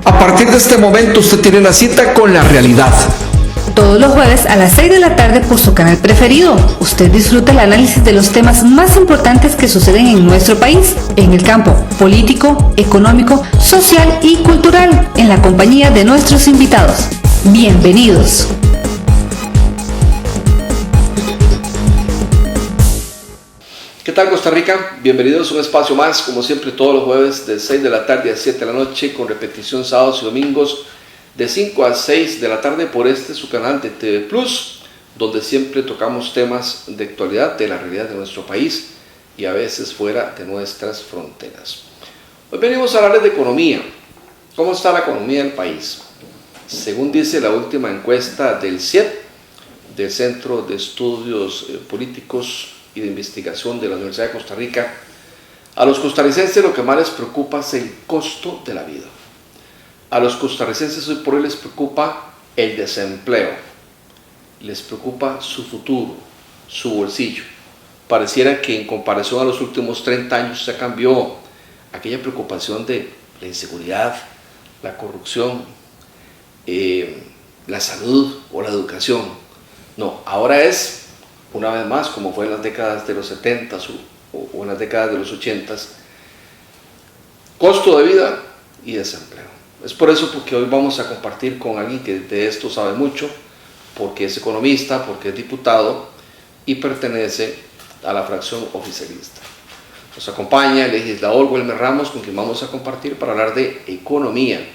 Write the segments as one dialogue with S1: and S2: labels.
S1: A partir de este momento usted tiene una cita con la realidad.
S2: Todos los jueves a las 6 de la tarde por su canal preferido. Usted disfruta el análisis de los temas más importantes que suceden en nuestro país, en el campo político, económico, social y cultural, en la compañía de nuestros invitados. Bienvenidos.
S1: ¿Qué tal, Costa Rica? Bienvenidos a un espacio más, como siempre todos los jueves de 6 de la tarde a 7 de la noche, con repetición sábados y domingos de 5 a 6 de la tarde por su canal de TV Plus, donde siempre tocamos temas de actualidad de la realidad de nuestro país y a veces fuera de nuestras fronteras. Hoy venimos a hablar de economía. ¿Cómo está la economía del país? Según dice la última encuesta del CIEP, del Centro de Estudios Políticos y de Investigación de la Universidad de Costa Rica, a los costarricenses lo que más les preocupa es el costo de la vida. A los costarricenses hoy por hoy les preocupa el desempleo, les preocupa su futuro, su bolsillo. Pareciera que en comparación a los últimos 30 años se cambió aquella preocupación de la inseguridad, la corrupción, la salud o la educación. No, ahora es, una vez más, como fue en las décadas de los 70 o en las décadas de los 80, costo de vida y desempleo. Es por eso porque hoy vamos a compartir con alguien que de esto sabe mucho, porque es economista, porque es diputado y pertenece a la fracción oficialista. Nos acompaña el legislador Wilmer Ramos, con quien vamos a compartir para hablar de economía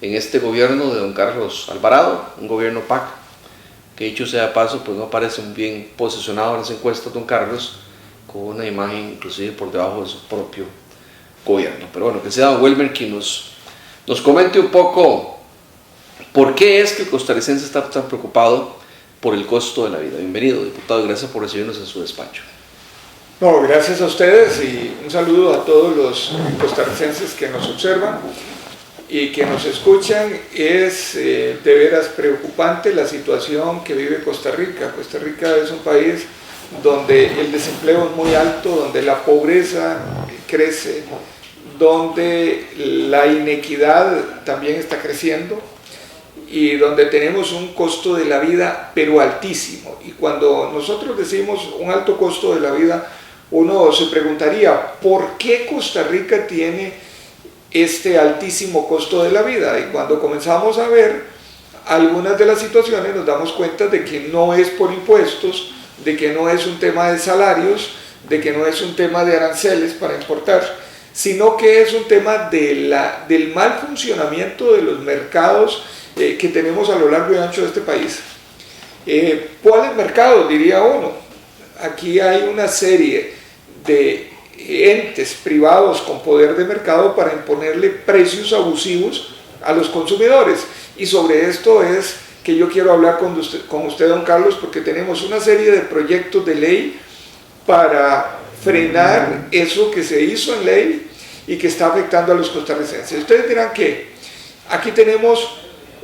S1: en este gobierno de don Carlos Alvarado, un gobierno PAC, que dicho sea de paso, pues no parece muy bien posicionado en las encuestas don Carlos, con una imagen inclusive por debajo de su propio gobierno. Pero bueno, que sea don Wilmer quien nos comente un poco por qué es que el costarricense está tan preocupado por el costo de la vida. Bienvenido, diputado, y gracias por recibirnos en su despacho.
S3: No, gracias a ustedes y un saludo a todos los costarricenses que nos observan y que nos escuchan. Es de veras preocupante la situación que vive Costa Rica. Costa Rica es un país donde el desempleo es muy alto, donde la pobreza crece, donde la inequidad también está creciendo y donde tenemos un costo de la vida pero altísimo. Y cuando nosotros decimos un alto costo de la vida, uno se preguntaría, ¿por qué Costa Rica tiene este altísimo costo de la vida? Y cuando comenzamos a ver algunas de las situaciones nos damos cuenta de que no es por impuestos, de que no es un tema de salarios, de que no es un tema de aranceles para importar, sino que es un tema del mal funcionamiento de los mercados que tenemos a lo largo y ancho de este país. ¿Cuáles mercados? Diría uno. Aquí hay una serie de entes privados con poder de mercado para imponerle precios abusivos a los consumidores, y sobre esto es que yo quiero hablar con usted, don Carlos, porque tenemos una serie de proyectos de ley para frenar eso que se hizo en ley y que está afectando a los costarricenses. Ustedes dirán que aquí tenemos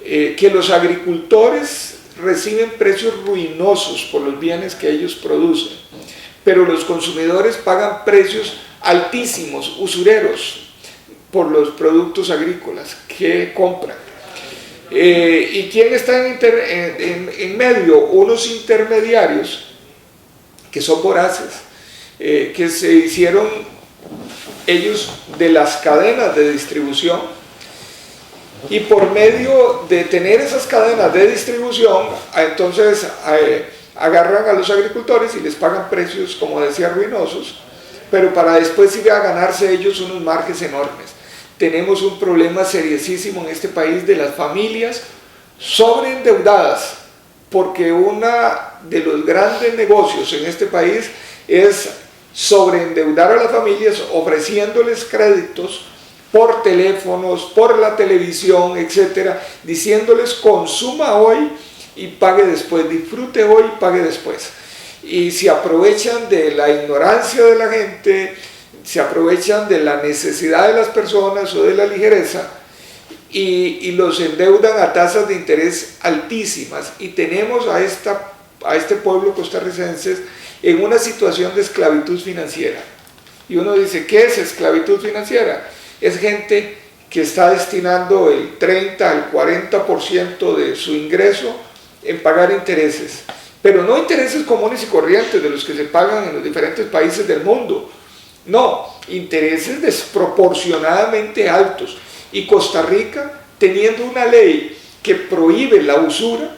S3: que los agricultores reciben precios ruinosos por los bienes que ellos producen, pero los consumidores pagan precios altísimos, usureros, por los productos agrícolas que compran. ¿Y quién está en medio? Unos intermediarios que son voraces, que se hicieron ellos de las cadenas de distribución, y por medio de tener esas cadenas de distribución, entonces agarran a los agricultores y les pagan precios, como decía, ruinosos, pero para después ir a ganarse ellos unos márgenes enormes. Tenemos un problema seriosísimo en este país de las familias sobreendeudadas, porque uno de los grandes negocios en este país es sobreendeudar a las familias ofreciéndoles créditos por teléfonos, por la televisión, etcétera, diciéndoles consuma hoy y pague después, disfrute hoy y pague después. Y se aprovechan de la ignorancia de la gente, se aprovechan de la necesidad de las personas o de la ligereza y los endeudan a tasas de interés altísimas, y tenemos a este pueblo costarricense en una situación de esclavitud financiera. Y uno dice, ¿qué es esclavitud financiera? Es gente que está destinando el 30 al 40% de su ingreso en pagar intereses, pero no intereses comunes y corrientes de los que se pagan en los diferentes países del mundo, no, intereses desproporcionadamente altos. Y Costa Rica, teniendo una ley que prohíbe la usura,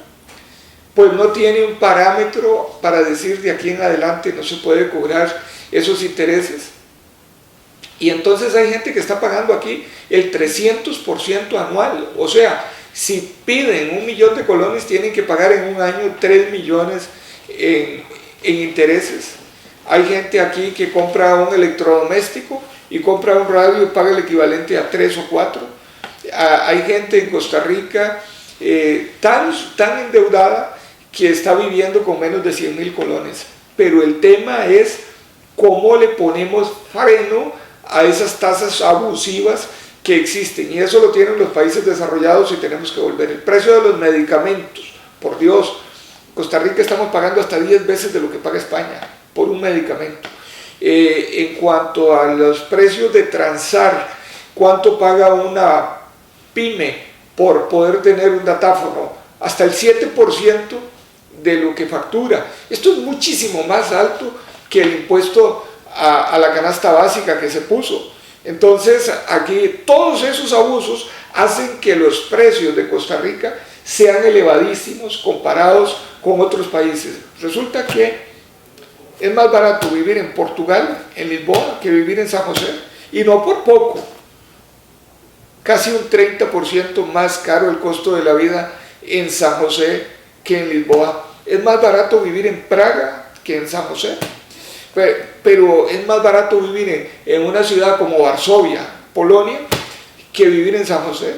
S3: pues no tiene un parámetro para decir de aquí en adelante no se puede cobrar esos intereses. Y entonces hay gente que está pagando aquí el 300% anual. O sea, si piden 1 millón de colones, tienen que pagar en un año 3 millones en intereses. Hay gente aquí que compra un electrodoméstico y compra un radio y paga el equivalente a 3 o 4. Hay gente en Costa Rica tan endeudada que está viviendo con menos de 100.000 colones. Pero el tema es cómo le ponemos freno a esas tasas abusivas que existen, y eso lo tienen los países desarrollados y tenemos que volver. El precio de los medicamentos, por Dios, Costa Rica estamos pagando hasta 10 veces de lo que paga España por un medicamento. En cuanto a los precios de transar, ¿cuánto paga una pyme por poder tener un datáfono? Hasta el 7% de lo que factura. Esto es muchísimo más alto que el impuesto a la canasta básica que se puso. Entonces aquí todos esos abusos hacen que los precios de Costa Rica sean elevadísimos comparados con otros países. Resulta que es más barato vivir en Portugal, en Lisboa, que vivir en San José, y no por poco. Casi un 30% más caro el costo de la vida en San José que en Lisboa. Es más barato vivir en Praga que en San José. Pero es más barato vivir en una ciudad como Varsovia, Polonia, que vivir en San José.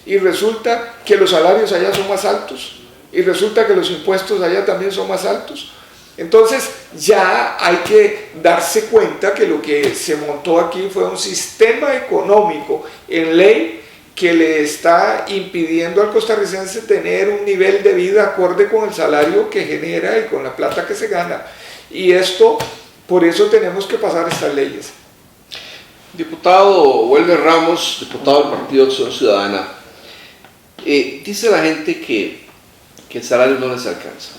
S3: Y resulta que los salarios allá son más altos, y resulta que los impuestos allá también son más altos. Entonces ya hay que darse cuenta que lo que se montó aquí fue un sistema económico en ley que le está impidiendo al costarricense tener un nivel de vida acorde con el salario que genera y con la plata que se gana. Y esto, por eso tenemos que pasar estas leyes.
S1: Diputado Welber Ramos, diputado del Partido Acción Ciudadana, dice la gente que el salario no les alcanza,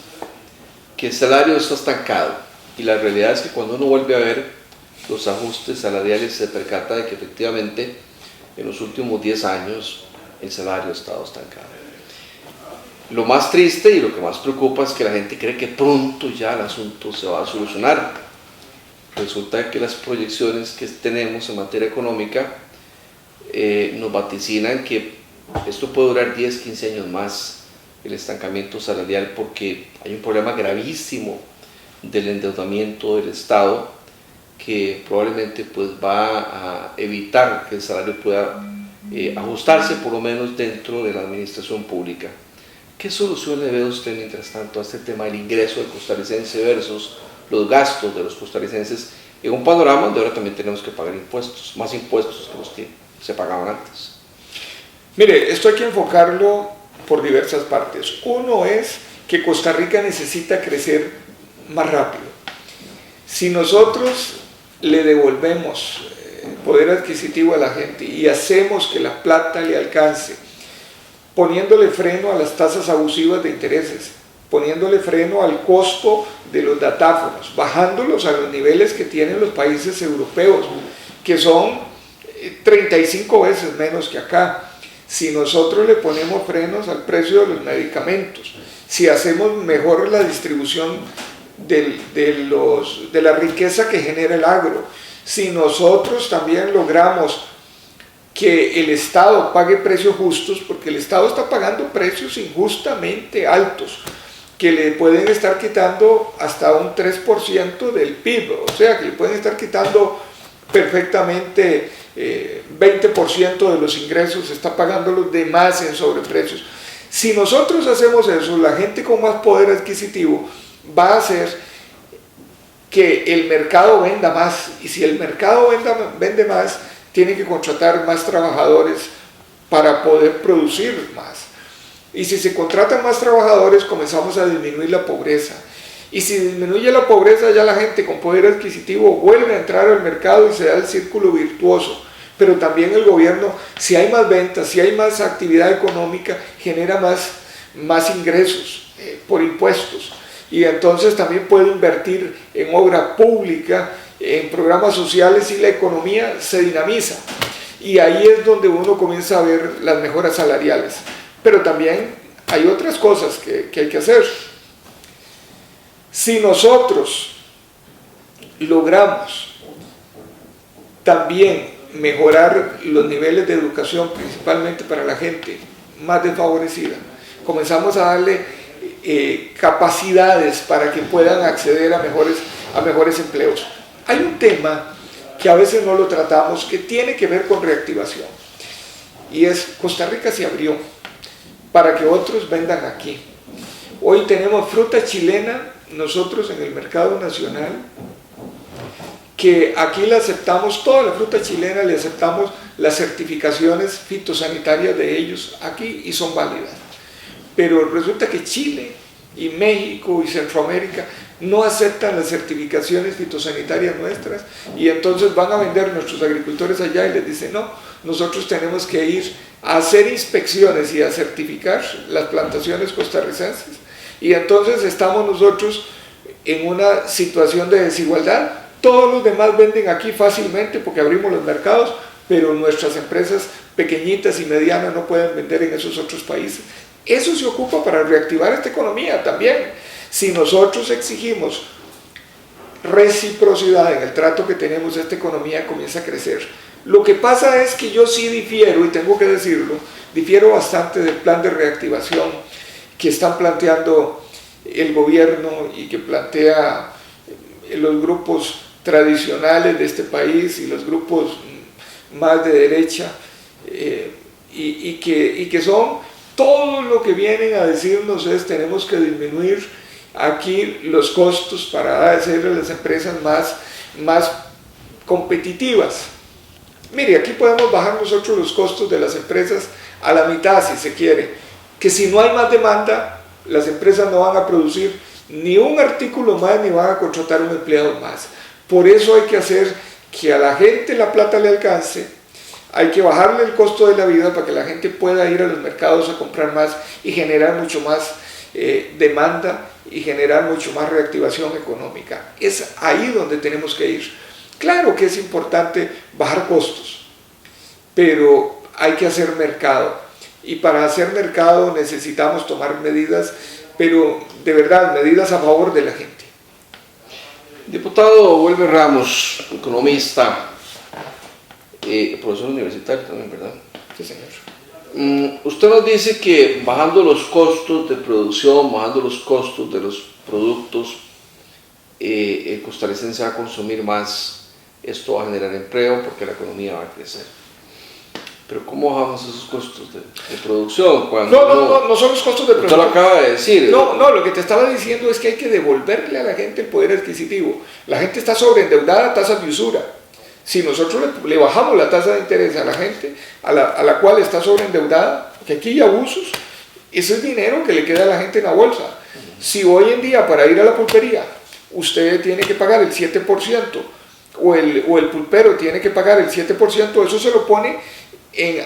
S1: que el salario está estancado, y la realidad es que cuando uno vuelve a ver los ajustes salariales se percata de que efectivamente en los últimos 10 años el salario ha estado estancado. Lo más triste y lo que más preocupa es que la gente cree que pronto ya el asunto se va a solucionar. Resulta que las proyecciones que tenemos en materia económica nos vaticinan que esto puede durar 10, 15 años más, el estancamiento salarial, porque hay un problema gravísimo del endeudamiento del Estado que probablemente pues va a evitar que el salario pueda ajustarse por lo menos dentro de la administración pública. ¿Qué solución le ve usted mientras tanto a este tema del ingreso del costarricense versus los gastos de los costarricenses en un panorama donde ahora también tenemos que pagar impuestos, más impuestos que los que se pagaban antes?
S3: Mire, esto hay que enfocarlo por diversas partes. Uno es que Costa Rica necesita crecer más rápido. Si nosotros le devolvemos poder adquisitivo a la gente y hacemos que la plata le alcance, poniéndole freno a las tasas abusivas de intereses, poniéndole freno al costo de los datáfonos, bajándolos a los niveles que tienen los países europeos, que son 35 veces menos que acá. Si nosotros le ponemos frenos al precio de los medicamentos, si hacemos mejor la distribución de la riqueza que genera el agro, si nosotros también logramos que el Estado pague precios justos, porque el Estado está pagando precios injustamente altos, que le pueden estar quitando hasta un 3% del PIB, o sea, que le pueden estar quitando perfectamente 20% de los ingresos, está pagando los demás en sobreprecios. Si nosotros hacemos eso, la gente con más poder adquisitivo va a hacer que el mercado venda más, y si el mercado vende más, tiene que contratar más trabajadores para poder producir más. Y si se contratan más trabajadores, comenzamos a disminuir la pobreza. Y si disminuye la pobreza, ya la gente con poder adquisitivo vuelve a entrar al mercado y se da el círculo virtuoso. pero también el gobierno, si hay más ventas, si hay más actividad económica, genera más ingresos por impuestos, y entonces también puede invertir en obra pública, en programas sociales, y la economía se dinamiza, y ahí es donde uno comienza a ver las mejoras salariales. Pero también hay otras cosas que hay que hacer. Si nosotros logramos también mejorar los niveles de educación, principalmente para la gente más desfavorecida, comenzamos a darle capacidades para que puedan acceder a mejores empleos. Hay un tema que a veces no lo tratamos, que tiene que ver con reactivación, y es: Costa Rica se abrió para que otros vendan aquí. Hoy tenemos fruta chilena nosotros en el mercado nacional, que aquí le aceptamos toda la fruta chilena, le aceptamos las certificaciones fitosanitarias de ellos aquí y son válidas. Pero resulta que Chile y México y Centroamérica no aceptan las certificaciones fitosanitarias nuestras, y entonces van a vender nuestros agricultores allá y les dicen: no, nosotros tenemos que ir a hacer inspecciones y a certificar las plantaciones costarricenses, y entonces estamos nosotros en una situación de desigualdad. Todos los demás venden aquí fácilmente porque abrimos los mercados, pero nuestras empresas pequeñitas y medianas no pueden vender en esos otros países. Eso se ocupa para reactivar esta economía también. Si nosotros exigimos reciprocidad en el trato que tenemos, esta economía comienza a crecer. Lo que pasa es que yo sí difiero, y tengo que decirlo, difiero bastante del plan de reactivación que están planteando el gobierno y que plantea los grupos tradicionales de este país y los grupos más de derecha, y que son, todo lo que vienen a decirnos es: tenemos que disminuir aquí los costos para hacer a las empresas más competitivas. Mire, aquí podemos bajar nosotros los costos de las empresas a la mitad, si se quiere, que si no hay más demanda, las empresas no van a producir ni un artículo más, ni van a contratar un empleado más. Por eso hay que hacer que a la gente la plata le alcance, hay que bajarle el costo de la vida para que la gente pueda ir a los mercados a comprar más y generar mucho más demanda y generar mucho más reactivación económica. Es ahí donde tenemos que ir. Claro que es importante bajar costos, pero hay que hacer mercado, y para hacer mercado necesitamos tomar medidas, pero de verdad, medidas a favor de la gente.
S1: Diputado Wilmer Ramos, economista, profesor universitario también, ¿verdad?
S3: Sí, señor.
S1: Usted nos dice que bajando los costos de producción, bajando los costos de los productos, el costarricense va a consumir más, esto va a generar empleo porque la economía va a crecer. Pero ¿cómo bajamos esos costos de producción?
S3: No son los costos de producción.
S1: Usted lo acaba de decir.
S3: No, lo que te estaba diciendo es que hay que devolverle a la gente el poder adquisitivo. La gente está sobreendeudada, tasas de usura. Si nosotros le bajamos la tasa de interés a la gente, a la cual está sobreendeudada, que aquí hay abusos, ese es dinero que le queda a la gente en la bolsa. Si hoy en día para ir a la pulpería usted tiene que pagar el 7%, o el pulpero tiene que pagar el 7%, eso se lo pone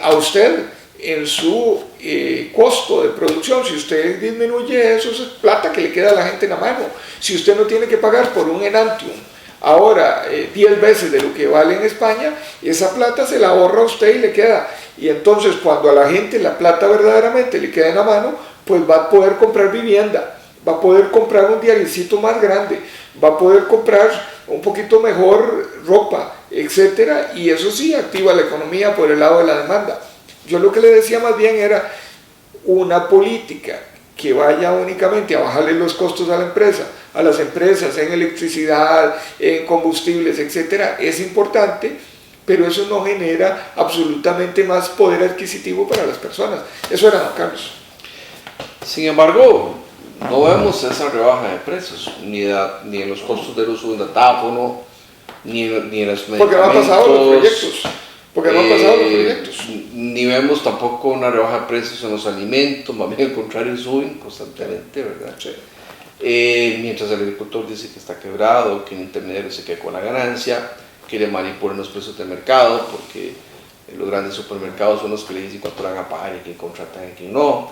S3: a usted en su costo de producción. Si usted disminuye eso, es plata que le queda a la gente en la mano. Si usted no tiene que pagar por un Enantium ahora 10 veces de lo que vale en España, esa plata se la ahorra a usted y le queda. Y entonces cuando a la gente la plata verdaderamente le queda en la mano, pues va a poder comprar vivienda, va a poder comprar un diariecito más grande, va a poder comprar un poquito mejor ropa, etcétera, y eso sí activa la economía por el lado de la demanda. Yo lo que le decía más bien era una política que vaya únicamente a bajarle los costos a las empresas en electricidad, en combustibles, etcétera, es importante, pero eso no genera absolutamente más poder adquisitivo para las personas. Eso era, don Carlos.
S1: Sin embargo, no vemos esa rebaja de precios, ni en los costos del uso de un datáfono, ni en los medicamentos.
S3: Porque no han pasado los proyectos.
S1: Ni vemos tampoco una rebaja de precios en los alimentos, más bien al contrario, suben constantemente, ¿verdad?
S3: Sí.
S1: Mientras el agricultor dice que está quebrado, que el intermediario se queda con la ganancia, que le manipulan los precios del mercado, porque Los grandes supermercados son los que le dicen cuánto van a pagar y quién contratan y quién no.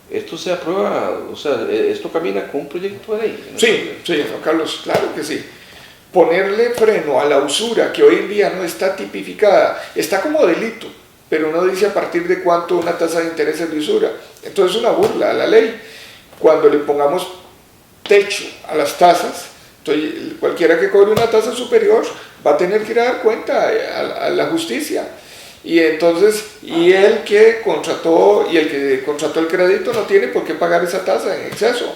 S1: Esto se aprueba, o sea, esto camina con un proyecto de ley. ¿No?
S3: Sí, don Carlos, claro que sí. Ponerle freno a la usura, que hoy en día no está tipificada, está como delito, pero no dice a partir de cuánto una tasa de interés es de usura. Entonces es una burla a la ley. Cuando le pongamos techo a las tasas, entonces cualquiera que cobre una tasa superior va a tener que ir a dar cuenta a la justicia. Y entonces, el que contrató el crédito no tiene por qué pagar esa tasa en exceso.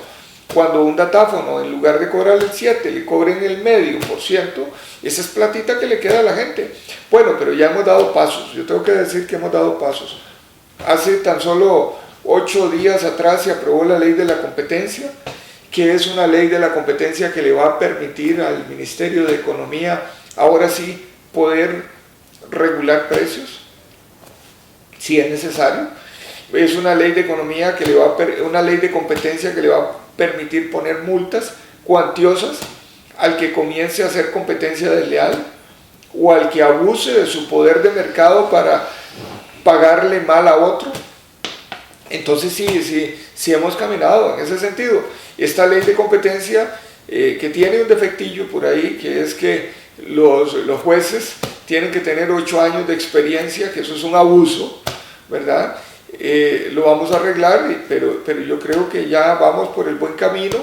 S3: Cuando un datáfono, en lugar de cobrar el 7, le cobren el 0,5%, esa es platita que le queda a la gente. Bueno, pero ya hemos dado pasos. Yo tengo que decir que hemos dado pasos. Hace tan solo 8 días atrás se aprobó la ley de la competencia, que es una ley de la competencia que le va a permitir al Ministerio de Economía ahora sí poder regular precios, si es necesario. Es una ley de economía que una ley de competencia que le va a permitir poner multas cuantiosas al que comience a hacer competencia desleal o al que abuse de su poder de mercado para pagarle mal a otro. Entonces sí hemos caminado en ese sentido. Esta ley de competencia que tiene un defectillo por ahí, que es que los jueces tienen que tener 8 años de experiencia, que eso es un abuso, ¿verdad? Lo vamos a arreglar, pero yo creo que ya vamos por el buen camino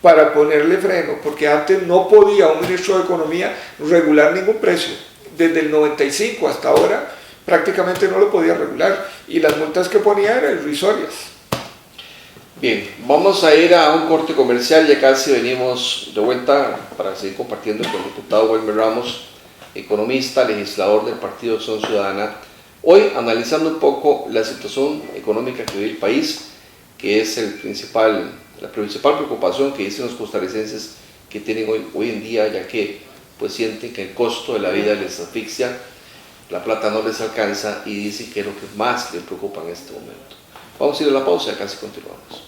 S3: para ponerle freno, porque antes no podía un ministro de Economía regular ningún precio. Desde el 95 hasta ahora prácticamente no lo podía regular, y las multas que ponía eran irrisorias.
S1: Bien, vamos a ir a un corte comercial, ya casi venimos de vuelta para seguir compartiendo con el diputado Wilmer Ramos, economista, legislador del Partido Acción Ciudadana, hoy analizando un poco la situación económica que vive el país, que es la principal preocupación que dicen los costarricenses que tienen hoy en día, ya que pues sienten que el costo de la vida les asfixia, la plata no les alcanza, y dicen que es lo que más les preocupa en este momento. Vamos a ir a la pausa y casi continuamos.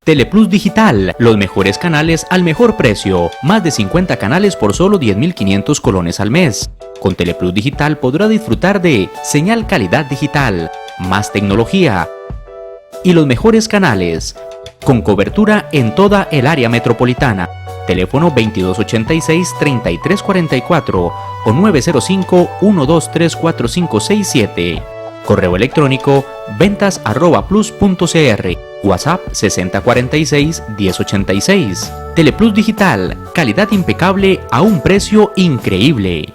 S4: Teleplus Digital, los mejores canales al mejor precio. Más de 50 canales por solo 10.500 colones al mes. Con Teleplus Digital podrá disfrutar de señal calidad digital, más tecnología y los mejores canales, con cobertura en toda el área metropolitana. Teléfono 2286-3344 o 905-123-4567. Correo electrónico ventas@plus.cr. WhatsApp 6046-1086. Teleplus Digital, calidad impecable a un precio increíble.